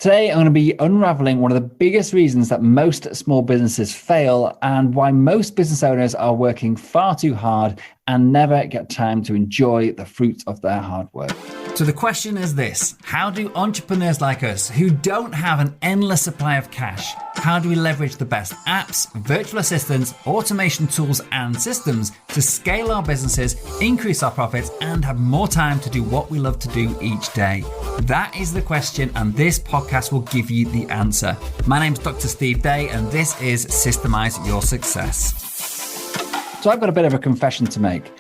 Today, I'm going to be unraveling one of the biggest reasons that most small businesses fail and why most business owners are working far too hard and never get time to enjoy the fruits of their hard work. So the question is this: how do entrepreneurs like us who don't have an endless supply of cash, how do we leverage the best apps, virtual assistants, automation tools and systems to scale our businesses, increase our profits and have more time to do what we love to do each day? That is the question, and this podcast will give you the answer. My name's Dr. Steve Day and this is Systemize Your Success. So I've got a bit of a confession to make.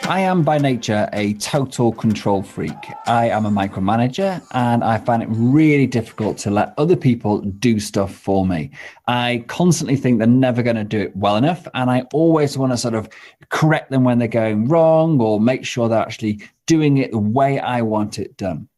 I am by nature a total control freak. I am a micromanager and I find it really difficult to let other people do stuff for me. I constantly think they're never going to do it well enough, and I always want to sort of correct them when they're going wrong or make sure they're actually doing it the way I want it done.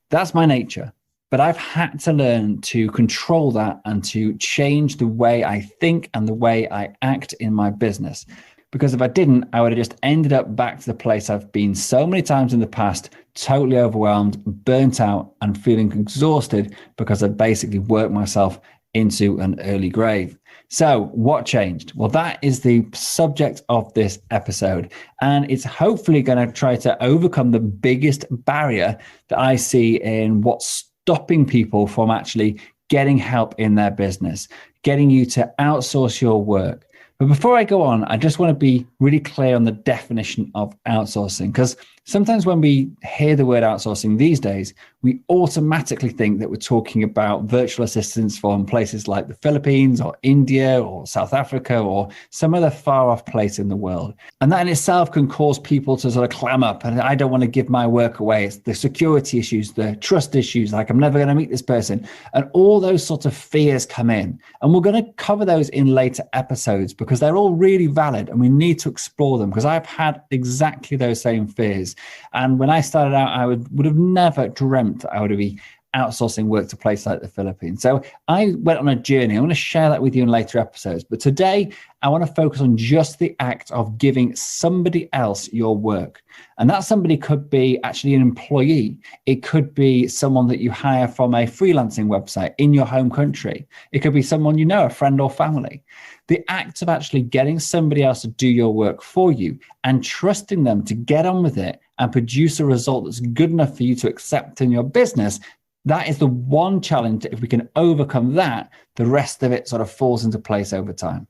That's my nature. But I've had to learn to control that and to change the way I think and the way I act in my business. Because if I didn't, I would have just ended up back to the place I've been so many times in the past, totally overwhelmed, burnt out, and feeling exhausted because I basically worked myself into an early grave. So what changed? Well, that is the subject of this episode. And it's hopefully going to try to overcome the biggest barrier that I see in what's stopping people from actually getting help in their business, getting you to outsource your work. But before I go on, I just want to be really clear on the definition of outsourcing, because sometimes when we hear the word outsourcing these days, we automatically think that we're talking about virtual assistants from places like the Philippines or India or South Africa or some other far off place in the world. And that in itself can cause people to sort of clam up and I don't want to give my work away. It's the security issues, the trust issues, like I'm never going to meet this person. And all those sorts of fears come in. And we're going to cover those in later episodes because they're all really valid and we need to explore them, because I've had exactly those same fears. And when I started out, I would have never dreamt I would be outsourcing work to places like the Philippines. So I went on a journey. I'm going to share that with you in later episodes. But today, I want to focus on just the act of giving somebody else your work. And that somebody could be actually an employee. It could be someone that you hire from a freelancing website in your home country. It could be someone you know, a friend or family. The act of actually getting somebody else to do your work for you and trusting them to get on with it and produce a result that's good enough for you to accept in your business, that is the one challenge that if we can overcome that, the rest of it sort of falls into place over time.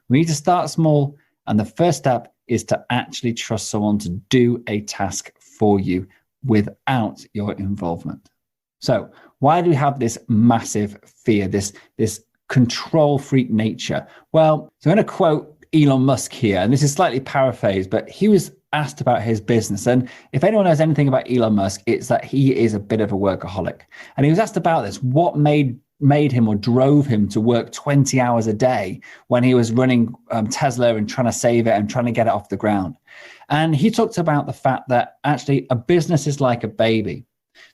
We need to start small, and the first step is to actually trust someone to do a task for you without your involvement. So why do we have this massive fear, this control freak nature? Well, so I'm going to quote Elon Musk here, and this is slightly paraphrased, but he was asked about his business. And if anyone knows anything about Elon Musk, it's that he is a bit of a workaholic. And he was asked about this: what made him or drove him to work 20 hours a day when he was running Tesla and trying to save it and trying to get it off the ground. And he talked about the fact that actually a business is like a baby,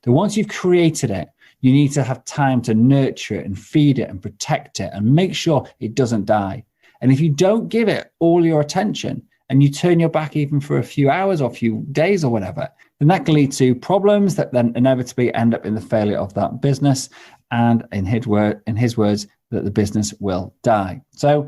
that once you've created it, you need to have time to nurture it and feed it and protect it and make sure it doesn't die. And if you don't give it all your attention and you turn your back even for a few hours or a few days or whatever, then that can lead to problems that then inevitably end up in the failure of that business. And in his words, that the business will die. So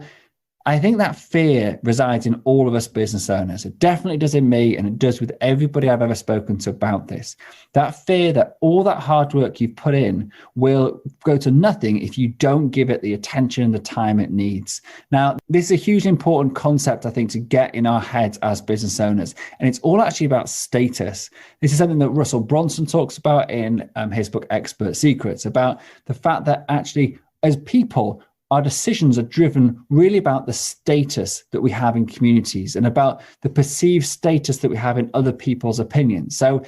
I think that fear resides in all of us business owners. It definitely does in me, and it does with everybody I've ever spoken to about this. That fear that all that hard work you've put in will go to nothing if you don't give it the attention and the time it needs. Now, this is a hugely important concept, I think, to get in our heads as business owners. And it's all actually about status. This is something that Russell Brunson talks about in his book, Expert Secrets, about the fact that actually as people, our decisions are driven really about the status that we have in communities and about the perceived status that we have in other people's opinions. So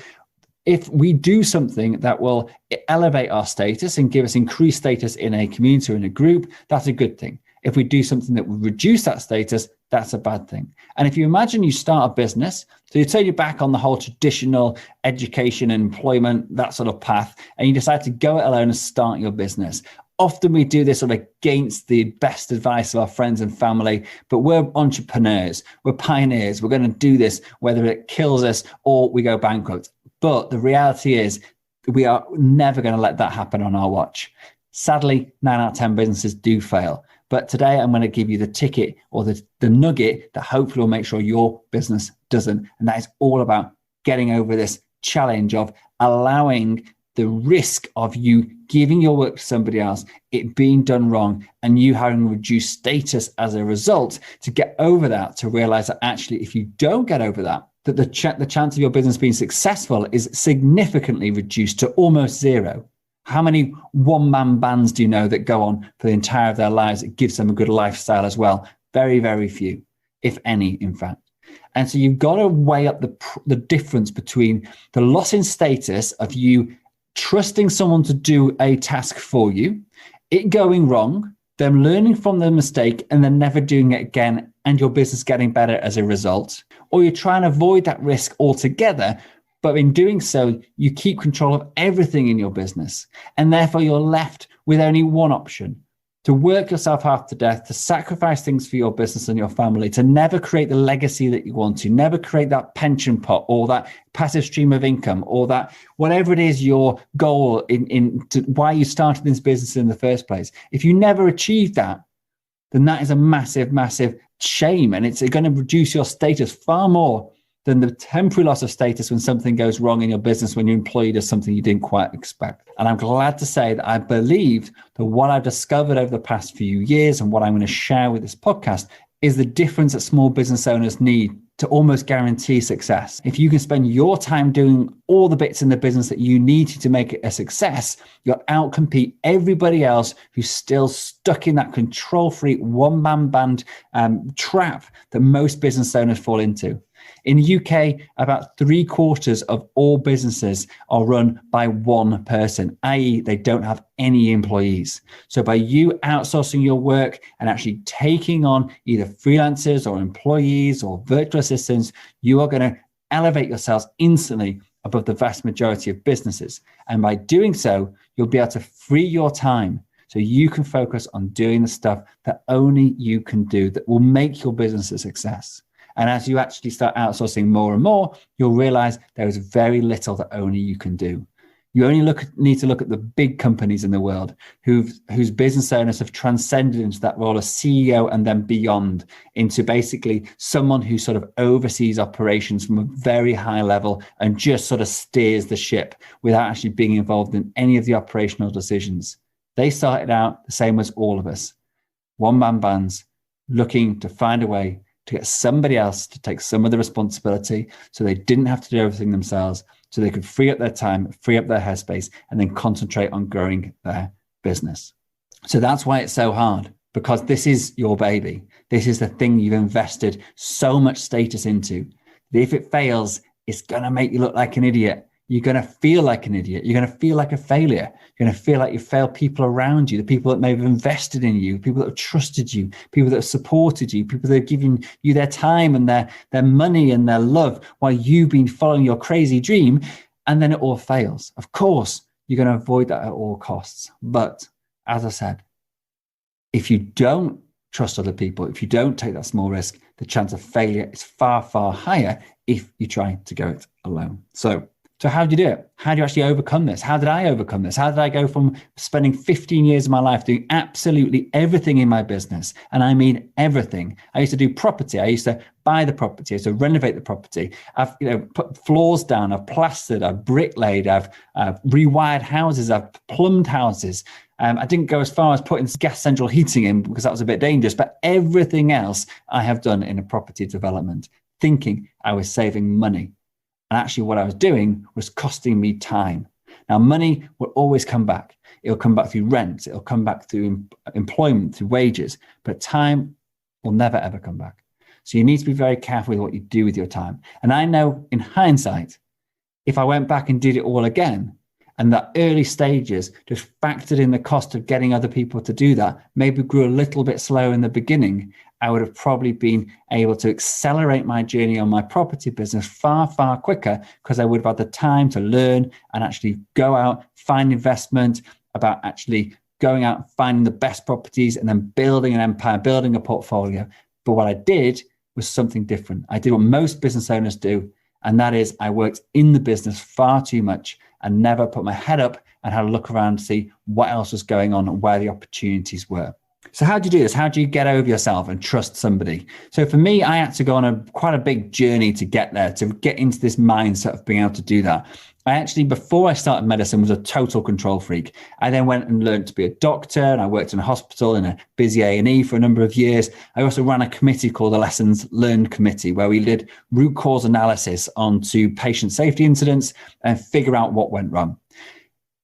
if we do something that will elevate our status and give us increased status in a community or in a group, that's a good thing. If we do something that will reduce that status, that's a bad thing. And if you imagine you start a business, so you turn your back on the whole traditional education and employment, that sort of path, and you decide to go it alone and start your business. Often we do this sort of against the best advice of our friends and family, but we're entrepreneurs, we're pioneers, we're going to do this whether it kills us or we go bankrupt. But the reality is We are never going to let that happen on our watch. Sadly, 9 out of 10 businesses do fail. But today I'm going to give you the ticket or the nugget that hopefully will make sure your business doesn't. And that is all about getting over this challenge of allowing the risk of you giving your work to somebody else, it being done wrong, and you having reduced status as a result, to get over that, to realize that actually, if you don't get over that, that the chance of your business being successful is significantly reduced to almost zero. How many one-man bands do you know that go on for the entire of their lives? It gives them a good lifestyle as well. Very, very few, if any, in fact. And so you've got to weigh up the difference between the loss in status of you trusting someone to do a task for you, it going wrong, them learning from the mistake and then never doing it again, and your business getting better as a result. Or you're trying to avoid that risk altogether, but in doing so, you keep control of everything in your business. And therefore, you're left with only one option: to work yourself half to death, to sacrifice things for your business and your family, to never create the legacy that you want to, never create that pension pot or that passive stream of income, or that whatever it is your goal to why you started this business in the first place. If you never achieve that, then that is a massive, massive shame. And it's going to reduce your status far more than the temporary loss of status when something goes wrong in your business, when your employee does something you didn't quite expect. And I'm glad to say that I believe that what I've discovered over the past few years and what I'm going to share with this podcast is the difference that small business owners need to almost guarantee success. If you can spend your time doing all the bits in the business that you need to make it a success, you'll outcompete everybody else who's still stuck in that control freak one-man band trap that most business owners fall into. In the UK, about 3/4 of all businesses are run by one person, i.e. they don't have any employees. So by you outsourcing your work and actually taking on either freelancers or employees or virtual assistants, you are going to elevate yourselves instantly above the vast majority of businesses. And by doing so, you'll be able to free your time so you can focus on doing the stuff that only you can do, that will make your business a success. And as you actually start outsourcing more and more, you'll realize there is very little that only you can do. You only need to look at the big companies in the world whose business owners have transcended into that role of CEO and then beyond, into basically someone who sort of oversees operations from a very high level and just sort of steers the ship without actually being involved in any of the operational decisions. They started out the same as all of us, one-man bands, looking to find a way to get somebody else to take some of the responsibility so they didn't have to do everything themselves, so they could free up their time, free up their headspace, and then concentrate on growing their business. So that's why it's so hard, because this is your baby. This is the thing you've invested so much status into. If it fails, it's going to make you look like an idiot. You're going to feel like an idiot. You're going to feel like a failure. You're going to feel like you failed people around you, the people that may have invested in you, people that have trusted you, people that have supported you, people that have given you their time and their money and their love while you've been following your crazy dream. And then it all fails. Of course, you're going to avoid that at all costs. But as I said, if you don't trust other people, if you don't take that small risk, the chance of failure is far, far higher if you try to go it alone. So how do you do it? How do you actually overcome this? How did I overcome this? How did I go from spending 15 years of my life doing absolutely everything in my business? And I mean everything. I used to do property. I used to buy the property. I used to renovate the property. I've put floors down. I've plastered. I've bricklayed. I've rewired houses. I've plumbed houses. I didn't go as far as putting gas central heating in because that was a bit dangerous. But everything else I have done in a property development, thinking I was saving money. And actually what I was doing was costing me time. Now, money will always come back. It'll come back through rent. It'll come back through employment, through wages. But time will never, ever come back. So you need to be very careful with what you do with your time. And I know in hindsight, if I went back and did it all again, and the early stages just factored in the cost of getting other people to do that, maybe grew a little bit slower in the beginning, I would have probably been able to accelerate my journey on my property business far, far quicker, because I would have had the time to learn and actually go out, find investment, about actually going out, finding the best properties and then building an empire, building a portfolio. But what I did was something different. I did what most business owners do, and that is I worked in the business far too much and never put my head up and had a look around to see what else was going on and where the opportunities were. So how do you do this? How do you get over yourself and trust somebody? So for me, I had to go on quite a big journey to get there, to get into this mindset of being able to do that. I actually, before I started medicine, was a total control freak. I then went and learned to be a doctor, and I worked in a hospital in a busy A&E for a number of years. I also ran a committee called the Lessons Learned Committee, where we did root cause analysis onto patient safety incidents and figure out what went wrong.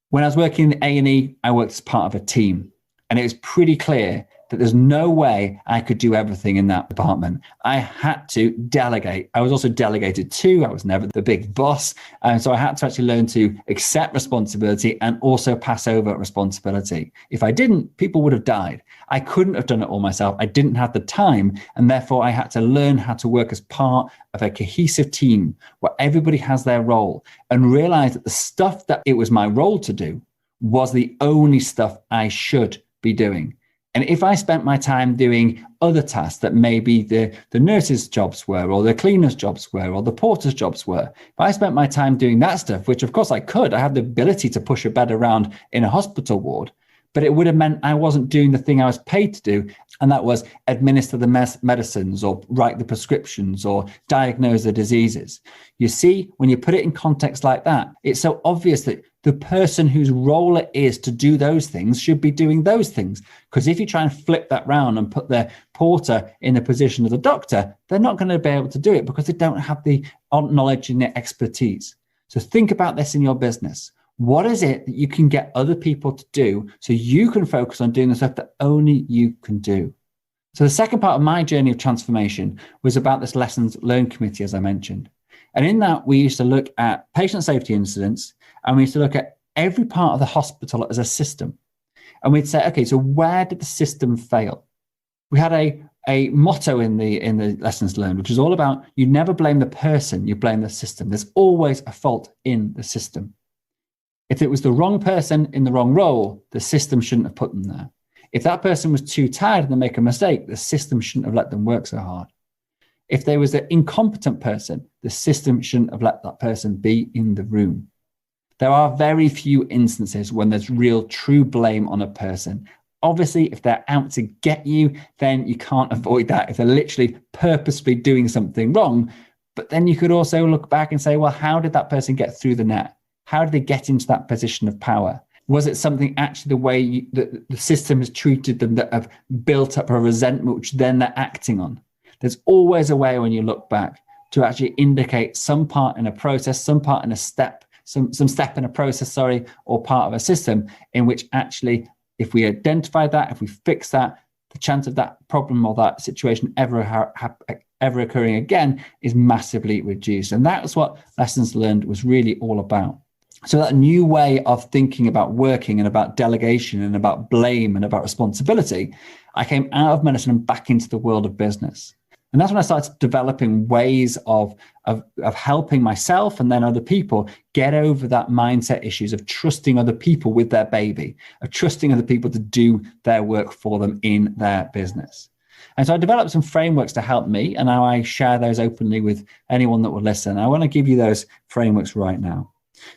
When I was working in A&E, I worked as part of a team, and it was pretty clear that there's no way I could do everything in that department. I had to delegate. I was also delegated to. I was never the big boss. And so I had to actually learn to accept responsibility and also pass over responsibility. If I didn't, people would have died. I couldn't have done it all myself. I didn't have the time. And therefore, I had to learn how to work as part of a cohesive team where everybody has their role, and realize that the stuff that it was my role to do was the only stuff I should be doing. And if I spent my time doing other tasks that maybe the nurses' jobs were, or the cleaners' jobs were, or the porters' jobs were, if I spent my time doing that stuff, which of course I could, I have the ability to push a bed around in a hospital ward, but it would have meant I wasn't doing the thing I was paid to do. And that was administer the medicines, or write the prescriptions, or diagnose the diseases. You see, when you put it in context like that, it's so obvious that the person whose role it is to do those things should be doing those things. Because if you try and flip that round and put the porter in the position of the doctor, they're not going to be able to do it because they don't have the knowledge and the expertise. So think about this in your business. What is it that you can get other people to do so you can focus on doing the stuff that only you can do? So the second part of my journey of transformation was about this Lessons Learned Committee, as I mentioned. And in that, we used to look at patient safety incidents, and we used to look at every part of the hospital as a system. And we'd say, okay, so where did the system fail? We had a motto in the Lessons Learned, which is all about, you never blame the person, you blame the system. There's always a fault in the system. If it was the wrong person in the wrong role, the system shouldn't have put them there. If that person was too tired and they make a mistake, the system shouldn't have let them work so hard. If there was an incompetent person, the system shouldn't have let that person be in the room. There are very few instances when there's real true blame on a person. Obviously, if they're out to get you, then you can't avoid that. If they're literally purposefully doing something wrong, but then you could also look back and say, well, how did that person get through the net? How did they get into that position of power? Was it something actually the way the system has treated them that have built up a resentment, which then they're acting on? There's always a way when you look back to actually indicate some part in a process, some part in a step, some step in a process, or part of a system in which actually, if we identify that, if we fix that, the chance of that problem or that situation ever occurring again is massively reduced. And that's what Lessons Learned was really all about. So that new way of thinking about working and about delegation and about blame and about responsibility, I came out of medicine and back into the world of business. And that's when I started developing ways of helping myself and then other people get over that mindset issues of trusting other people with their baby, of trusting other people to do their work for them in their business. And so I developed some frameworks to help me, and now I share those openly with anyone that will listen. I want to give you those frameworks right now.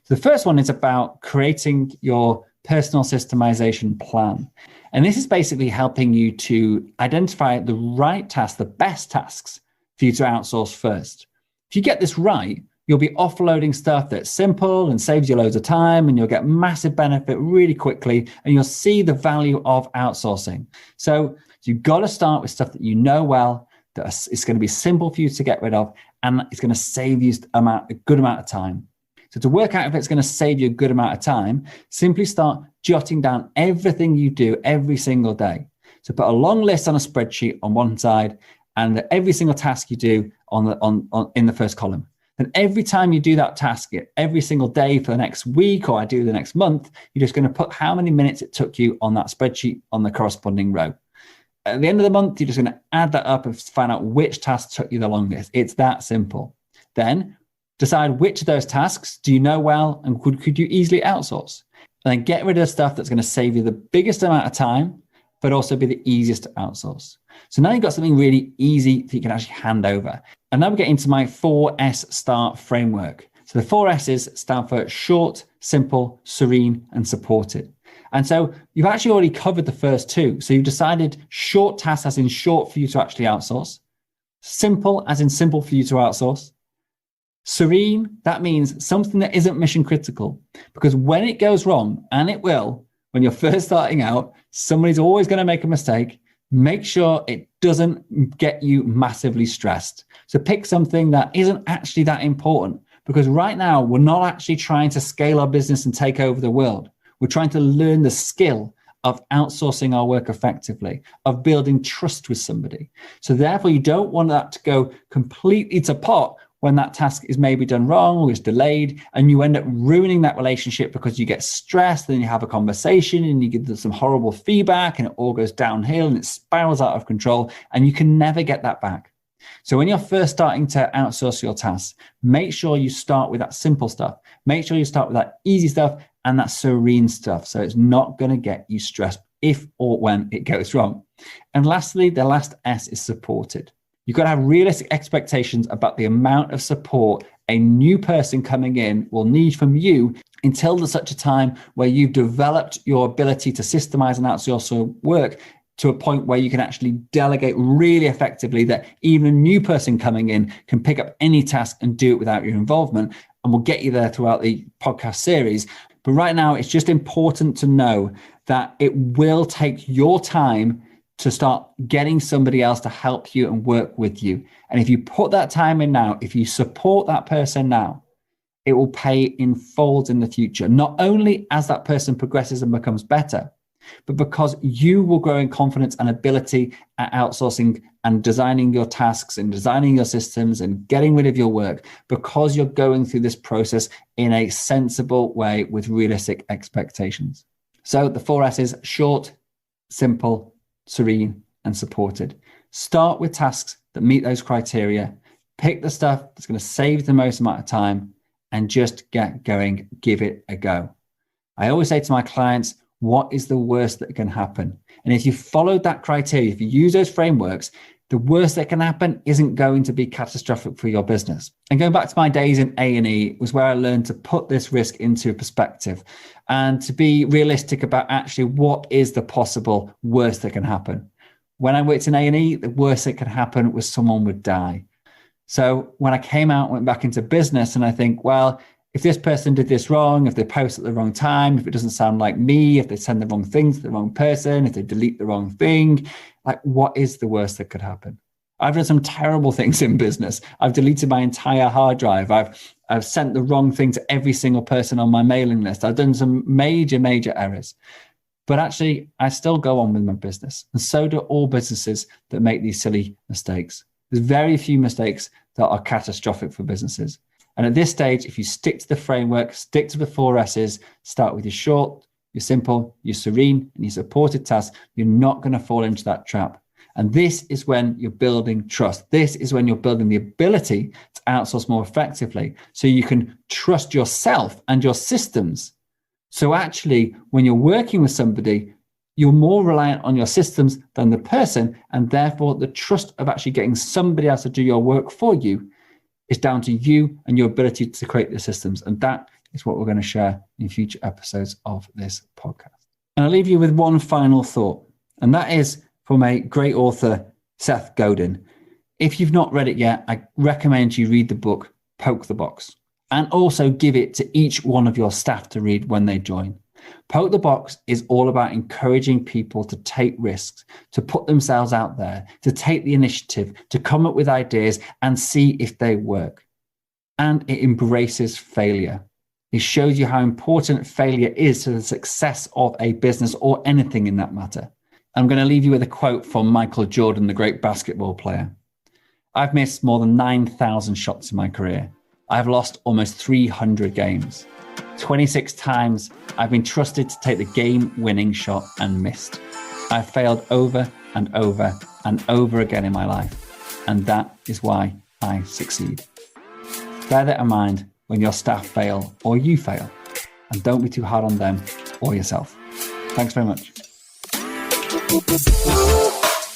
So the first one is about creating your personal systemization plan. And this is basically helping you to identify the right tasks, the best tasks for you to outsource first. If you get this right, you'll be offloading stuff that's simple and saves you loads of time, and you'll get massive benefit really quickly, and you'll see the value of outsourcing. So you've got to start with stuff that you know well, that it's going to be simple for you to get rid of, and it's going to save you a good amount of time. So to work out if it's going to save you a good amount of time, simply start jotting down everything you do every single day. So put a long list on a spreadsheet on one side, and every single task you do in the first column. Then every time you do that task, every single day for the next week, or I do the next month, you're just going to put how many minutes it took you on that spreadsheet on the corresponding row. At the end of the month, you're just going to add that up and find out which task took you the longest. It's that simple. Then decide which of those tasks do you know well and could you easily outsource. And then get rid of stuff that's going to save you the biggest amount of time, but also be the easiest to outsource. So now you've got something really easy that you can actually hand over. And now we get into my 4S STAR framework. So the 4 S's stand for short, simple, serene, and supported. And so you've actually already covered the first 2. So you've decided short tasks as in short for you to actually outsource, simple as in simple for you to outsource. Serene, that means something that isn't mission critical, because when it goes wrong, and it will, when you're first starting out, somebody's always going to make a mistake. Make sure it doesn't get you massively stressed. So pick something that isn't actually that important, because right now we're not actually trying to scale our business and take over the world. We're trying to learn the skill of outsourcing our work effectively, of building trust with somebody. So therefore, you don't want that to go completely to pot when that task is maybe done wrong or is delayed, and you end up ruining that relationship because you get stressed, then you have a conversation and you give them some horrible feedback and it all goes downhill and it spirals out of control and you can never get that back. So when you're first starting to outsource your tasks, make sure you start with that simple stuff. Make sure you start with that easy stuff and that serene stuff. So it's not going to get you stressed if or when it goes wrong. And lastly, the last S is supported. You've got to have realistic expectations about the amount of support a new person coming in will need from you until there's such a time where you've developed your ability to systemize and outsource your work to a point where you can actually delegate really effectively, that even a new person coming in can pick up any task and do it without your involvement. And we'll get you there throughout the podcast series. But right now, it's just important to know that it will take your time to start getting somebody else to help you and work with you. And if you put that time in now, if you support that person now, it will pay in folds in the future, not only as that person progresses and becomes better, but because you will grow in confidence and ability at outsourcing and designing your tasks and designing your systems and getting rid of your work, because you're going through this process in a sensible way with realistic expectations. So the 4 S's: short, simple, serene, and supported. Start with tasks that meet those criteria. Pick the stuff that's going to save the most amount of time and just get going. Give it a go. I always say to my clients, what is the worst that can happen? And if you followed that criteria, if you use those frameworks, the worst that can happen isn't going to be catastrophic for your business. And going back to my days in A&E was where I learned to put this risk into perspective and to be realistic about actually what is the possible worst that can happen. When I worked in A&E, the worst that could happen was someone would die. So when I came out, went back into business, and I think, well, if this person did this wrong, if they post at the wrong time, if it doesn't sound like me, if they send the wrong thing to the wrong person, if they delete the wrong thing, like, what is the worst that could happen? I've done some terrible things in business. I've deleted my entire hard drive. I've sent the wrong thing to every single person on my mailing list. I've done some major errors. But actually, I still go on with my business. And so do all businesses that make these silly mistakes. There's very few mistakes that are catastrophic for businesses. And at this stage, if you stick to the framework, stick to the 4 S's, start with your short, your simple, your serene, and your supported tasks, you're not going to fall into that trap. And this is when you're building trust. This is when you're building the ability to outsource more effectively, so you can trust yourself and your systems. So actually, when you're working with somebody, you're more reliant on your systems than the person, and therefore the trust of actually getting somebody else to do your work for you is down to you and your ability to create the systems. And that is what we're going to share in future episodes of this podcast. And I'll leave you with one final thought, and that is from a great author, Seth Godin. If you've not read it yet, I recommend you read the book, Poke the Box, and also give it to each one of your staff to read when they join. Poke the Box is all about encouraging people to take risks, to put themselves out there, to take the initiative, to come up with ideas and see if they work. And it embraces failure. It shows you how important failure is to the success of a business or anything in that matter. I'm going to leave you with a quote from Michael Jordan, the great basketball player. I've missed more than 9,000 shots in my career. I've lost almost 300 games. 26 times I've been trusted to take the game-winning shot and missed. I've failed over and over and over again in my life, and that is why I succeed. Bear that in mind when your staff fail or you fail, and don't be too hard on them or yourself. Thanks very much.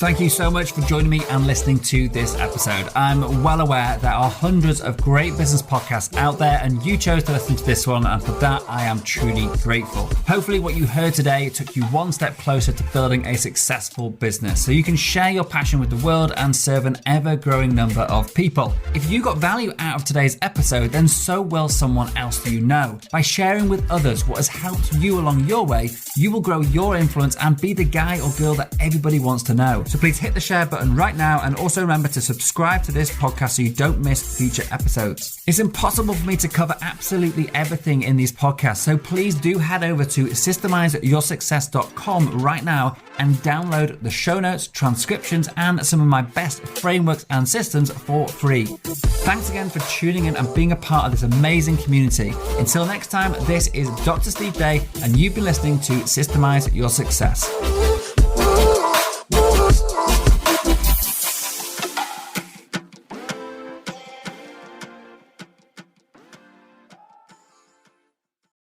Thank you so much for joining me and listening to this episode. I'm well aware there are hundreds of great business podcasts out there, and you chose to listen to this one, and for that I am truly grateful. Hopefully what you heard today took you one step closer to building a successful business so you can share your passion with the world and serve an ever-growing number of people. If you got value out of today's episode, then so will someone else you know. By sharing with others what has helped you along your way, you will grow your influence and be the guy or girl that everybody wants to know. So please hit the share button right now, and also remember to subscribe to this podcast so you don't miss future episodes. It's impossible for me to cover absolutely everything in these podcasts, so please do head over to systemizeyyoursuccess.com right now and download the show notes, transcriptions, and some of my best frameworks and systems for free. Thanks again for tuning in and being a part of this amazing community. Until next time, this is Dr. Steve Day, and you've been listening to Systemize Your Success.